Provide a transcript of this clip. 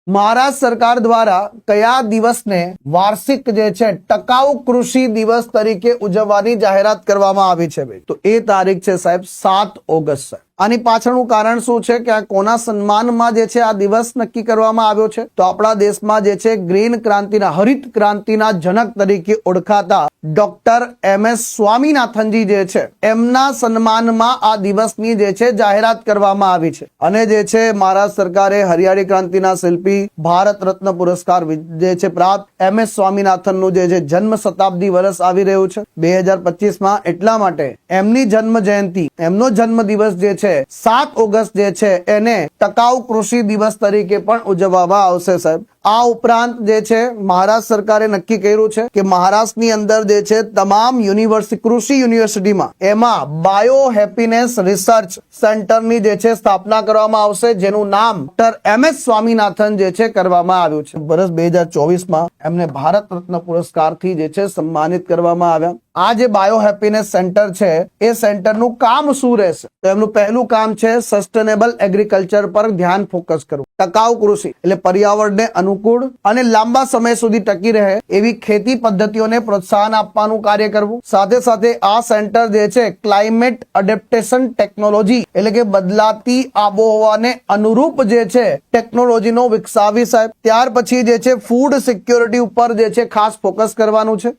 મહારાષ્ટ્ર સરકાર દ્વારા કયા દિવસને વાર્ષિક જે છે ટકાઉ કૃષિ દિવસ તરીકે ઉજવવાની જાહેરાત કરવામાં આવી છે ભાઈ? તો એ તારીખ છે સાહેબ 7 ઓગસ્ટ છે. આની પાછળનું કારણ શું છે કે આ કોના સન્માનમાં જે છે આ દિવસ નક્કી કરવામાં આવ્યો છે? તો આપણા દેશમાં જે છે ગ્રીન ક્રાંતિના, હરિત ક્રાંતિના જનક તરીકે ઓળખાતા ડોક્ટર MS સ્વામીનાથનજી જે છે એમના સન્માનમાં આ દિવસની જે છે જાહેરાત કરવામાં આવી છે. અને જે છે મહારાષ્ટ્ર સરકારે હરિયાળી ક્રાંતિના શિલ્પી, ભારત રત્ન પુરસ્કાર જે છે પ્રાપ્ત MS સ્વામીનાથનનું જે છે જન્મ શતાબ્દી વર્ષ આવી રહ્યું છે 2025માં. એટલા માટે એમની જન્મ જયંતિ, એમનો જન્મ દિવસ જે છે 7 ઓગસ્ટ જે છે એને ટકાઉ કૃષિ દિવસ તરીકે પણ ઉજવવામાં આવશે સાહેબ. આ ઉપરાંત જે છે મહારાષ્ટ્ર સરકારે નક્કી કર્યું છે કે મહારાષ્ટ્રની અંદર જે છે તમામ યુનિવર્સિટી, કૃષિ યુનિવર્સિટીમાં એમાં બાયો હેપીનેસ રિસર્ચ સેન્ટરની જે છે સ્થાપના કરવામાં આવશે, જેનું નામ ડોક્ટર MS સ્વામીનાથન જે છે કરવામાં આવ્યું છે. વર્ષ 2024માં એમને ભારત રત્ન પુરસ્કારથી જે છે સન્માનિત કરવામાં આવ્યા. આ જે બાયો હેપીનેસ સેન્ટર છે એ સેન્ટરનું કામ શું રહેશે? તો એમનું પહેલું કામ છે સસ્ટેનેબલ એગ્રીકલ્ચર પર ધ્યાન ફોકસ કરવું. ટકાઉ કૃષિ એટલે પર્યાવરણને અનુકૂળ અને લાંબા સમય સુધી ટકી રહે એવી ખેતી પદ્ધતિઓને પ્રોત્સાહન આપવાનું કાર્ય કરવું. સાથે સાથે આ સેન્ટર જે છે ક્લાઇમેટ એડેપ્ટેશન ટેકનોલોજી એટલે કે બદલાતી આબોહવાને અનુરૂપ જે છે ટેકનોલોજીનો વિકસાવી સાહેબ. ત્યાર પછી જે છે ફૂડ સિક્યોરિટી ઉપર જે છે ખાસ ફોકસ કરવાનું છે.